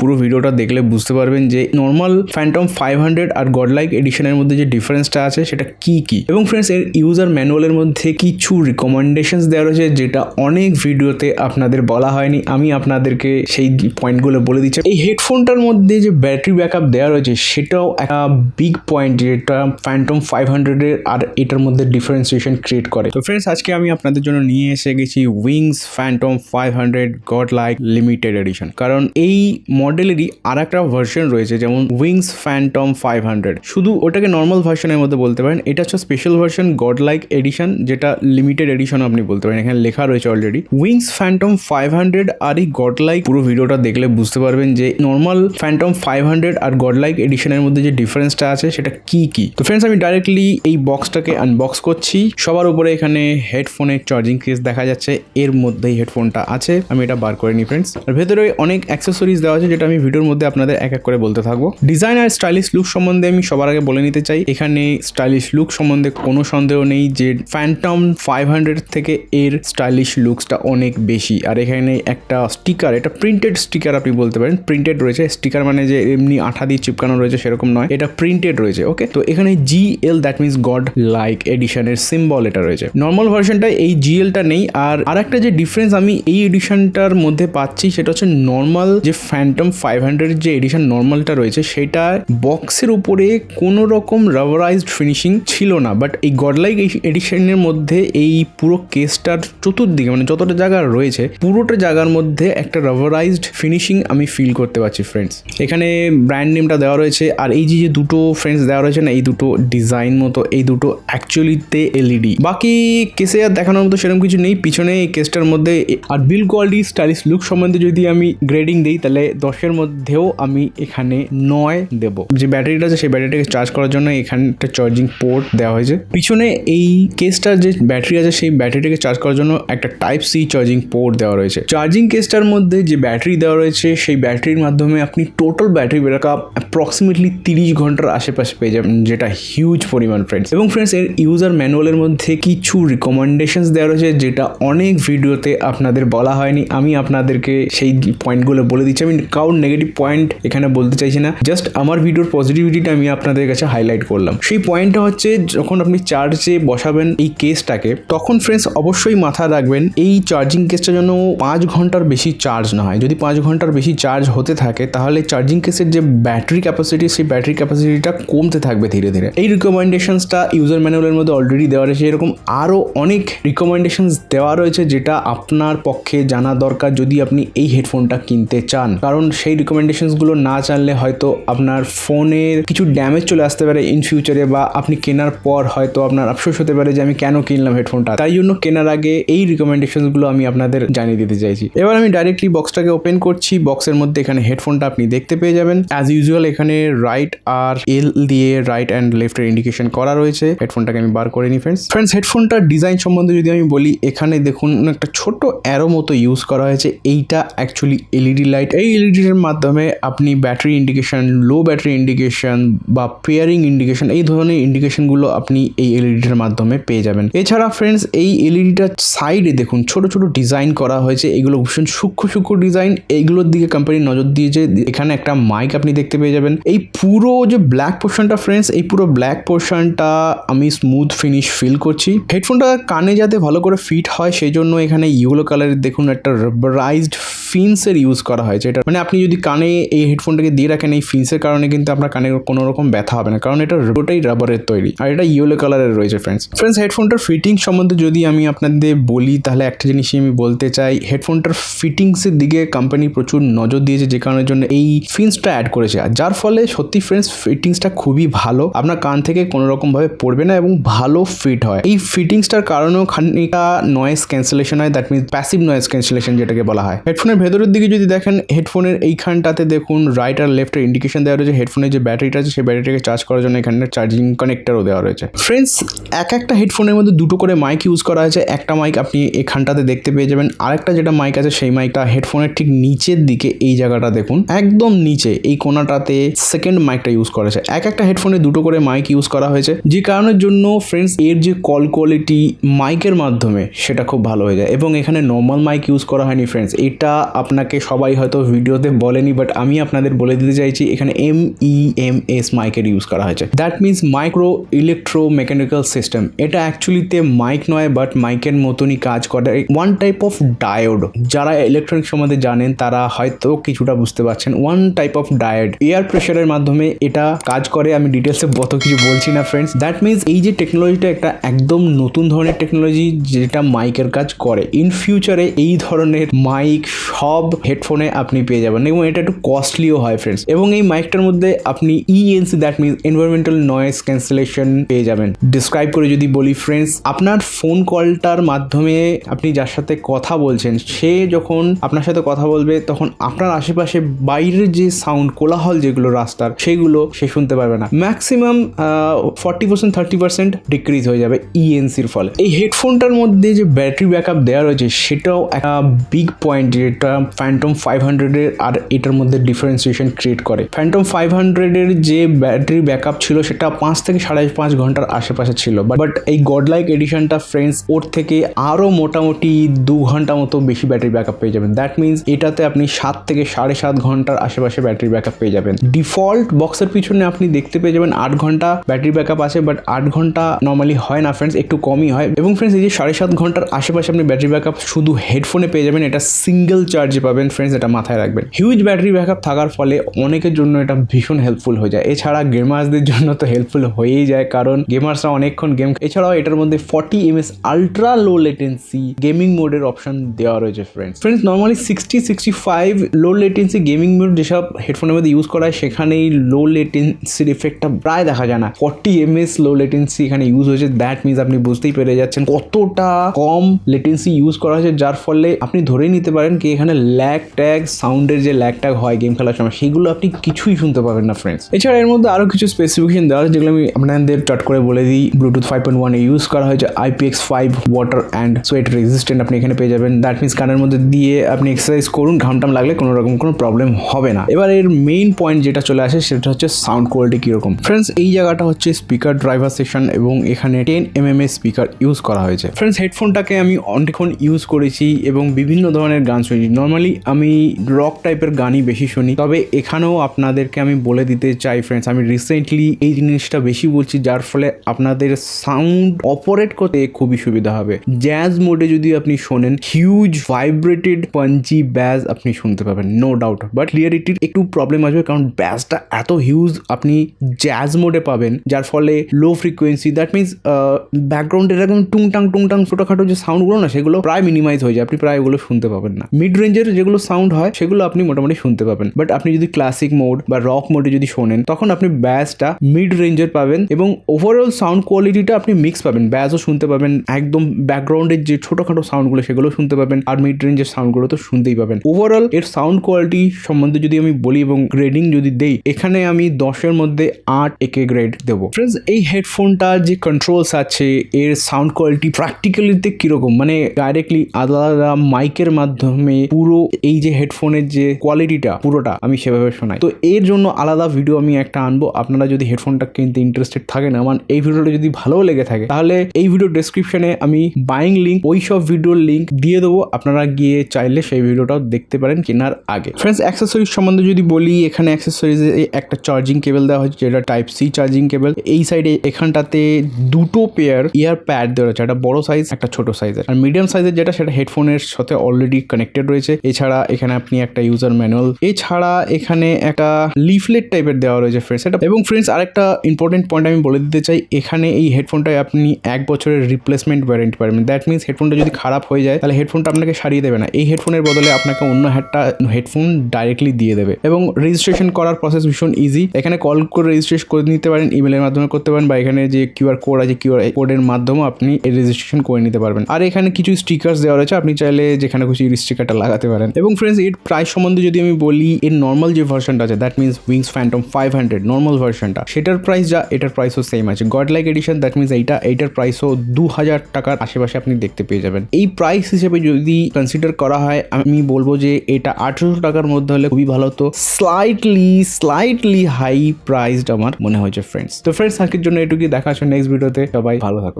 পুরো ভিডিওটা দেখলে বুঝতে পারবেন যে নর্মাল ফ্যান্টম 500 আর গডলাইক এডিশনের মধ্যে যে ডিফারেন্সটা আছে সেটা কি কি। এবং ফ্রেন্ডস এর ইউজার ম্যানুয়ালের মধ্যে কিছু রিকমেন্ডেশনস দেওয়া রয়েছে যেটা অনেক ভিডিওতে আপনাদের বলা হয়নি, আমি আপনাদেরকে সেই পয়েন্টগুলো বলে দিচ্ছি। এই হেডফোনটার মধ্যে যে ব্যাটারি ব্যাকআপ দেওয়া রয়েছে সেটাও একটা বিগ পয়েন্ট যেটা ফ্যান্টম 500 এর আর এটার মধ্যে ডিফারেন্সিয়েশন ক্রিয়েট করে। তো ফ্রেন্ডস আজকে আমি আপনাদের জন্য নিয়ে এসে গেছি উইংস ফ্যান্টম 500 গডলাইক লিমিটেড এডিশন, কারণ এই মডেলেরই আর একটা ভার্সন রয়েছে যেমন উইংস ফ্যান্টম 500, শুধু ওটাকে নর্মাল ভার্সনের মধ্যে বলতে পারেন। এটা হচ্ছে স্পেশাল ভার্সন গডলাইক এডিশন, যেটা লিমিটেড এডিশন আপনি বলতে পারেন, এখানে লেখা রয়েছে অলরেডি উইংস ফ্যান্টম 500 আর এই গডলাইক। পুরো ভিডিওটা দেখলে বুঝতে পারবেন যে নর্মাল ফ্যান্টম 500 আর গডলাইক এডিশনের মধ্যে যে ডিফারেন্সটা আছে সেটা কি কি। তো ফ্রেন্ডস আমি ডাইরেক্টলি এই বক্সটাকে আনবক্স করছি। সবার উপরে এখানে হেডফোনের চার্জিং কেস দেখা যাচ্ছে, এর মধ্যেই হেডফোনটা আছে। আমি এটা বার করে নিই ফ্রেন্ডস। আর ভেতরে অনেক অ্যাক্সেসরিজ দেওয়া আছে যেটা আমি ভিডিওর মধ্যে আপনাদের এক এক করে বলতে থাকবো। ডিজাইন আর স্টাইলিশ লুক সম্বন্ধে আমি সবার আগে বলে নিতে চাই, এখানে স্টাইলিশ লুক সম্বন্ধে কোনো সন্দেহ নেই যে ফ্যান্টম 500 থেকে এর স্টাইলিশ লুকসটা অনেক বেশি। আর এখানে একটা স্টিকার, এটা প্রিন্টেড স্টিকার আপনি বলতে পারেন, প্রিন্টেড রয়েছে। স্টিকার মানে যে এমনি আঠা দিয়ে চিপকানো রয়েছে সেরকম নয়, এটা প্রিন্টেড রয়েছে। ওকে, তো এখানে GL that means God like এডিশনের সিম্বল এটা রয়েছে। নর্মাল ভার্সনটা এই GL-টা নেই। আর একটা যে ডিফারেন্স আমি এই এডিশনটার মধ্যে পাচ্ছি সেটা হচ্ছে নর্মাল যে ফ্যান্টম 500 যে এডিশন নর্মালটা রয়েছে সেটা বক্সের উপরে কোনো রকম রাবারাইজড ফিনিশিং ছিল না, বাট এই গডলাইক এডিশনের মধ্যে এই পুরো কেসটার চতুর্দিকে মানে যতটা জায়গা রয়েছে পুরোটা জায়গার মধ্যে একটা রাবারাইজড ফিনিশিং আমি ফিল করতে পারছি ফ্রেন্ডস। এখানে ব্র্যান্ড নেমটা দেওয়া রয়েছে, আর এই যে দুটো ফ্রেন্ডস দেওয়া রয়েছে না, এই দুটো ডিজাইন মতো, এই দুটো অ্যাকচুয়ালিতে LED। বাকি কেসে আর দেখানোর মতো সেরকম কিছু নেই পিছনে এই কেসটার মধ্যে। আর বিল কোয়ালিটি স্টাইলিশ লুক সম্বন্ধে যদি আমি গ্রেডিং দিই তাহলে 10-এর মধ্যেও আমি এখানে 9 দেবো। যে ব্যাটারিটা আছে সেই ব্যাটারিটাকে চার্জ করার জন্য এখানে একটা চার্জিং পোর্ট দেওয়া হয়েছে। পিছনে এই কেসটার যে ব্যাটারি আছে সেই ব্যাটারিটাকে চার্জ করার জন্য একটা Type-C চার্জিং পোর্ট দেওয়া রয়েছে। চার্জিং কেসটার মধ্যে যে ব্যাটারি দেওয়া রয়েছে সেই ব্যাটারির মাধ্যমে আপনি টোটাল ব্যাটারি ব্যাকআপ অ্যাপ্রক্সিমেটলি 30 ঘন্টার আশেপাশে পেয়ে যাবেন, যেটা হিউজ পরিমাণ ফ্রেন্ডস। এবং ফ্রেন্ডস এর ইউজার ম্যানুয়ালের মধ্যে কিছু রিকমেন্ডেশনস দেওয়া রয়েছে যেটা অনেক ভিডিওতে আপনাদের বলা হয়নি, আমি আপনাদেরকে সেই পয়েন্টগুলো বলে দিচ্ছি। আমি কারোর নেগেটিভ পয়েন্ট এখানে বলতে চাইছি না, জাস্ট আমার ভিডিওর পজিটিভিটিটা আমি আপনাদের কাছে হাইলাইট করলাম। সেই পয়েন্টটা হচ্ছে যখন আপনি চার্জে বসাবেন এই কেসটাকে তখন ফ্রেন্ডস অবশ্যই মাথায় রাখবেন এই চার্জিং কেসটা যেন 5 ঘন্টার বেশি চার্জ না হয়। যদি 5 ঘন্টার বেশি চার্জ হতে থাকে তাহলে চার্জিং কেসের যে ব্যাটারি ক্যাপাসিটি সেই ব্যাটারি ক্যাপাসিটিটা কমতে থাকবে ধীরে ধীরে। এই রিকমেন্ডেশনসটা ইউজার ম্যানুয়ালের মধ্যে অলরেডি দেওয়া রয়েছে। এরকম আরও অনেক রিকমেন্ডেশনস দেওয়া রয়েছে যেটা আপনার পক্ষে জানা দরকার যদি আপনি এই হেডফোনটা কিনতে চান, কারণ সেই রিকমেন্ডেশনসগুলো না জানলে হয়তো আপনার ফোনের কিছু ড্যামেজ চলে আসতে পারে ইন ফিউচারে, বা আপনি কেনার পর হয়তো আপনার আফসোস হতে পারে যে আমি কেন কিনলাম হেডফোনটা। তাই জন্য কেনার আগে এই রিকমেন্ডেশনসগুলো আমি আপনাদের জানিয়ে দিতে চাইছি। এবার আমি ডাইরেক্টলি বক্সটাকে ওপেন করছি। বক্সের মধ্যে এখানে হেডফোনটা আপনি দেখতে পেয়ে যাবেন। অ্যাজ ইউজুয়াল এখানে রাইট আর L দিয়ে রাইট অ্যান্ড লেফটের ইন্ডিকেশন করা রয়েছে। হেডফোনটাকে আমি বার করে নিই ফ্রেন্ডস। হেডফোনটার ডিজাইন সম্বন্ধে যদি আমি বলি, এখানে দেখুন একটা ছোট অ্যারো মতো ইউজ করা হয়েছে। এইটা অ্যাকচুয়ালি LED লাইট। এই LED এর মাধ্যমে আপনি ব্যাটারি ইন্ডিকেশন, লো ব্যাটারি ইন্ডিকেশন বা পেয়ারিং ইন্ডিকেশন, এই ধরনের ইন্ডিকেশনগুলো আপনি এই LED এর মাধ্যমে পেয়ে যাবেন। এছাড়া ফ্রেন্ডস এই LEDটার সাইডে দেখুন ছোট ছোট ডিজাইন করা হয়েছে, এগুলো ভীষণ সূক্ষ্ম ডিজাইন। এইগুলোর দিকে কোম্পানি নজর দিয়েছে। এখানে একটা মাইক আপনি দেখতে পেয়ে যাবেন। এই পুরো যে ব্ল্যাক পোর্শনটা ফ্রেন্ডস, এই পুরো ব্ল্যাক পোর্শনটা আমি স্মুথ ফিনিশ ফিল করছি। হেডফোনটা কানে যাতে ভালো করে ফিট হয় সেই জন্য এখানে ইয়েলো কালারের দেখুন একটা রাবারাইজড ফিন্সের ইউজ করা হয়েছে। এটা মানে আপনি যদি কানে এই হেডফোনটাকে দিয়ে রাখেন এই ফিন্সের কারণে কিন্তু আপনার কানে কোনো রকম ব্যথা হবে না, কারণ এটা পুরোটাই রাবারের তৈরি আর এটা ইয়েলো কালারের রয়েছে ফ্রেন্ডস। হেডফোনটার ফিটিং সম্বন্ধে যদি আমি আপনাদের বলি তাহলে একটা জিনিসই আমি বলতে চাই, হেডফোনটার ফিটিংসের দিকে কোম্পানি প্রচুর নজর দিয়েছে, যে কারণের জন্য এই ফিন্সটা অ্যাড করেছে, আর যার ফলে সত্যি ফ্রেন্ডস ফিটিংসটা খুবই ভালো, আপনার কান থেকে কোনো রকম ভাবে পড়বে না এবং ভালো ফিট হয়। এই ফিটিংসটার কারণেও খানিকটা নয়েজ ক্যান্সেলেশন হয়, that means passive noise cancellation যেটাকে বলা হয়। হেডফোনের ভেতরের দিকে যদি দেখেন, হেডফোনের এইখানটাতে দেখুন রাইট আর লেফটের ইন্ডিকেশন দেওয়া রয়েছে। হেডফোনের যে ব্যাটারিটা আছে সেই ব্যাটারিটাকে চার্জ করার জন্য এখানে চার্জিং কানেক্টরও দেওয়া রয়েছে। ফ্রেন্ডস একটা হেডফোনের মধ্যে দুটো করে মাইক ইউজ করা হয়েছে। একটা মাইক আপনি এখানটাতে দেখতে পেয়ে যাবেন, আরেকটা যেটা মাইক আছে সেই মাইকটা হেডফোনের ঠিক নিচের দিকে, এই জায়গাটা দেখুন একদম নিচে এই কোনাটাতে সেকেন্ড মাইকটা ইউজ করা হয়েছে। একটা হেডফোনে দুটো করে মাইক ইউজ করা হয়েছে, যে কারণের জন্য ফ্রেন্ডস এর যে কল কোয়ালিটি মাইকের মাধ্যমে সেটা খুব ভালো হয়ে যায়। এবং এখানে নর্মাল মাইক ইউজ করা হয়নি ফ্রেন্ডস, এটা আপনাকে সবাই হয়তো ভিডিওতে মধ্যে বলেনি, বাট আমি আপনাদের বলে দিতে চাইছি এখানে MEMS মাইকের ইউজ করা হয়েছে। That means micro electro mechanical system. এটা অ্যাকচুয়ালিতে মাইক নয়, বাট মাইকের মতনই কাজ করে। ওয়ান টাইপ অফ ডায়োড, যারা ইলেকট্রনিক সম্বন্ধে জানেন তারা হয়তো কিছুটা বুঝতে পারছেন। One type of diode air প্রেশারের মাধ্যমে এটা কাজ করে। আমি ডিটেলসে অত কিছু বলছি না ফ্রেন্ডস। দ্যাট মিনস এই যে টেকনোলজিটা একটা একদম নতুন ধরনের টেকনোলজি যেটা মাইকের কাজ করে। ইন ফিউচারে এই ধরনের মাইক সব হেডফোনে আপনি পেয়ে যাবেন এবং এটা একটু কস্টলিও হয় ফ্রেন্ডস। এবং এই মাইকটার মধ্যে আপনি ENC that means environmental noise cancellation পেয়ে যাবেন। ডিসক্রাইব করে যদি বলি ফ্রেন্ডস, আপনার ফোন কলটার মাধ্যমে আপনি যার সাথে কথা বলছেন সে যখন আপনার সাথে কথা বলবে তখন আপনার আশেপাশে বাইরের যে সাউন্ড কোলাহল যেগুলো রাস্তার সেগুলো সে শুনতে পারবে না। ম্যাক্সিমাম 40% 30% ডিক্রিজ হয়ে যাবে ENCর ফলে। এই হেডফোনটার মধ্যে যে ব্যাটারি ব্যাকআপ দেওয়া রয়েছে সেটাও একটা বিগ পয়েন্ট, যেটা ফ্যান্টম 500 আর এটার মধ্যে ডিফারেন্সিয়েশন ক্রিয়েট করে। ফ্যান্টম 500 যে ব্যাটারি ব্যাকআপ ছিল সেটা 5 থেকে 5.5 ঘন্টার আশেপাশে ছিল, বাট এই গডলাইক এডিশনটা ফ্রেন্ডস ওর থেকে আরো মোটামুটি 2 ঘন্টা মতো বেশি ব্যাটারি ব্যাকআপ পেয়ে যাবেন। দ্যাট মিনস এটাতে আপনি 7 থেকে 7.5 ঘন্টার আশেপাশে ব্যাটারি ব্যাকআপ পেয়ে যাবেন। ডিফল্ট বক্সের পিছনে আপনি দেখতে পেয়ে যাবেন 8 ঘন্টা ব্যাটারি ব্যাকআপ আছে, বাট 8 ঘন্টা নর্মালি হয় না ফ্রেন্ডস, একটু কমই হয়। এবং ফ্রেন্ডস এই যে 7.5 ঘন্টার আশেপাশে আপনি ব্যাটারি ব্যাকআপ শুধু হেডফোনে পেয়ে যাবেন, এটা সিঙ্গেল চার্জে পাবেন ফ্রেন্ডস, এটা মাথায় রাখবেন। হিউজ ব্যাটারি ব্যাকআপ থাকার ফলে অনেকের জন্য এটা ভীষণ হেল্পফুল হয়ে যায়। এছাড়া গেমার্সদের জন্য তো হেল্পফুল হয়েই যায়, কারণ গেমার্সরা অনেকক্ষণ গেম। এছাড়াও এটার মধ্যে 40 ms আলট্রা লো লেটেন্সি গেমিং মোডের অপশন দেওয়া রয়েছে ফ্রেন্ডস। নর্মালি 60-65 লো লেটেন্সি গেমিং মোড যেসব হেডফোনের মধ্যে ইউজ করা হয় সেখানেই লো লেটেন্সির এফেক্টটা প্রায় দেখা যায় না। 40 ms লো লেটেন্সি এখানে ইউজ হয়েছে। দ্যাট মিনস আপনি বুঝতেই পেরে যাচ্ছেন কতটা কম লেটেন্সি ইউজ করা হয়েছে, যার ফলে আপনি ধরেই নিতে পারেন কি এখানে ল্যাগ ট্যাগ, সাউন্ডের যে ল্যাগ ট্যাগ হয় গেম খেলার সময় সেগুলো আপনি কিছুই শুনতে পাবেন না ফ্রেন্ডস। এছাড়া এর মধ্যে আরো কিছু স্পেসিফিকেশন দেওয়া আছে যেগুলো আমি আপনাদের চট করে বলে দিই। ব্লুটুথ 5.1 এ ইউজ করা হয়েছে। IPX5 water and sweat resistant আপনি এখানে পেয়ে যাবেন। দ্যাট মিনস কানের মধ্যে দিয়ে আপনি এক্সারসাইজ করুন, ঘামটাম লাগলে কোনো রকম কোনো প্রবলেম হবে না। এবার এর মেইন পয়েন্ট যেটা চলে আসে সেটা হচ্ছে সাউন্ড কোয়ালিটি কিরকম। ফ্রেন্ডস এই জায়গাটা হচ্ছে স্পিকার ড্রাইভার সেকশন এবং এখানে 10 mm স্পিকার ইউজ করা হয়েছে। ফ্রেন্ডস হেডফোনটাকে আমি অনেকক্ষণ ইউজ করেছি এবং বিভিন্ন ধরনের গান শুনেছি। নর্মালি আমি রক টাইপের গানই বেশি শুনি, তবে এখানেও আপনাদেরকে আমি বলে দিতে চাই ফ্রেন্ডস, আমি রিসেন্টলি এই জিনিসটা বেশি বলছি যার ফলে আপনাদের সাউন্ড অপারেট করতে খুবই সুবিধা হবে। জ্যাজ মোডে যদি আপনি শোনেন হিউজ ভাইব্রেটেড পাঞ্চি ব্যাজ আপনি শুনতে পাবেন নো ডাউট, বাট ক্লিয়ারিটির একটু প্রবলেম আসবে কারণ ব্যাজটা এত হিউজ আপনি জ্যাজ মোডে পাবেন, যার ফলে লো ফ্রিকোয়েন্সি দ্যাট মিনস ব্যাকগ্রাউন্ডে এরকম টুংটাং ছোটখাটো যে সাউন্ডগুলো না সেগুলো প্রায় মিনিমাইজ হয়ে যায়, আপনি প্রায় ওগুলো শুনতে পাবেন না। মিড রেঞ্জের যেগুলো সাউন্ড হয় সেগুলো আপনি মোটামুটি শুনতে পাবেন, বাট আপনি যদি ক্লাসিক মোড বা রক মোডে যদি শোনেন তখন আপনি ব্যাজটা মিড রেঞ্জের পাবেন এবং ওভারঅল সাউন্ড কোয়ালিটিটা আপনি মিক্স পাবেন। ব্যাজও শুনতে পাবেন, একদম ব্যাকগ্রাউন্ডের যে ছোটখাটো সাউন্ডগুলো সেগুলো শুনতে পাবেন, আর মিড রেঞ্জের সাউন্ডগুলো তো শুনতেই পাবেন। ওভারঅল এর সাউন্ড কোয়ালিটি সম্বন্ধে যদি আমি বলি এবং গ্রেডিং যদি দেই, এখানে আমি 10-এর মধ্যে 8 AK গ্রেড দেবো। ফ্রেন্ডস এই হেডফোনটা যে কন্ট্রোলস আছে এর সাউন্ড কোয়ালিটি প্র্যাকটিক্যালিতে কিরকম, মানে ডাইরেক্টলি আলাদা মাইকের মাধ্যমে পুরো এই যে হেডফোনের যে কোয়ালিটিটা পুরোটা আমি সেভাবে শোনাই। তো এর জন্য আলাদা ভিডিও আমি একটা আনবো। আপনারা যদি হেডফোনটা কিনতে ইন্টারেস্টেড থাকেন, আমার এই ভিডিওটা যদি ভালো লেগে থাকে তাহলে এই ভিডিও ডেসক্রিপশনে আমি বাইং লিঙ্ক ওই সব ভিডিওর লিঙ্ক দিয়ে দেবো, আপনারা গিয়ে চাইলে সেই ভিডিওটাও দেখতে পারেন কেনার আগে। ফ্রেন্ডস অ্যাক্সেসরিজ সম্বন্ধে যদি বলি, এখানে অ্যাক্সেসরিজে একটা চার্জিং কেবল দেওয়া হয়েছে যেটা টাইপ সি চার্জিং কেবল। এই সাইডে এখানটাতে দুটো পেয়ার ইয়ার প্যাড দেওয়া হয়েছে, একটা বড় সাইজ একটা ছোট সাইজের, আর মিডিয়াম সাইজের যেটা সেটা হেডফোনের সাথে অলরেডি কানেক্টেড রয়েছে। এছাড়া এখানে আপনি একটা ইউজার ম্যানুয়াল, এছাড়া এখানে একটা লিফলেট টাইপের দেওয়া রয়েছে ফ্রেন্ডস এটা। এবং ফ্রেন্ডস আরেকটা ইম্পর্টেন্ট পয়েন্ট আমি বলে দিতে চাই, এখানে এই হেডফোনটায় আপনি 1 বছরের রিপ্লেসমেন্ট ওয়ারেন্টি পাবেন। দ্যাট মিনস হেডফোনটা যদি খারাপ হয়ে যায় তাহলে হেডফোনটা আপনাকে সারিয়ে দেবে না, এই হেডফোনের বদলে আপনাকে অন্য একটা হেডফোন ডাইরেক্টলি দিয়ে দেবে। এবং রেজিস্ট্রেশন করার প্রসেস ভীষণ ইজি, এখানে কল করে রেজিস্ট্রেশন করে নিতে পারেন, ইমেলের মাধ্যমে করতে পারেন, বা এখানে যে কিউআর কোড আছে কিউআর কোডের মাধ্যমে আপনি এই রেজিস্ট্রেশন করে নিতে পারবেন। আর এখানে কিছু স্টিকার্স দেওয়া রয়েছে, আপনি চাইলে যেখানে খুশি স্টিকারটা লাগাতে পারেন। এবং ফ্রেন্ডস এর প্রাইস সম্বন্ধে যদি আমি বলি, এর নর্মাল যে ভার্সনটা আছে that means wings phantom 500 normal ভার্সনটা, সেটার প্রাইস যা এটার প্রাইসও সেম আছে। গডলাইক এডিশন দ্যাট মিনস এইটার প্রাইসও 2000 টাকার আশেপাশে আপনি দেখতে পেয়ে যাবেন। এই প্রাইস হিসেবে যদি কনসিডার করা হয় আমি বলবো যে এটা 800 টাকার মধ্যে হলে খুবই ভালো হতো। স্লাইটলি হাই প্রাইসড আমার মনে হয়েছে ফ্রেন্ডস। তো ফ্রেন্ডস আজকের জন্য এটুকুই, দেখা হচ্ছে নেক্সট ভিডিওতে। সবাই ভালো থাকুন।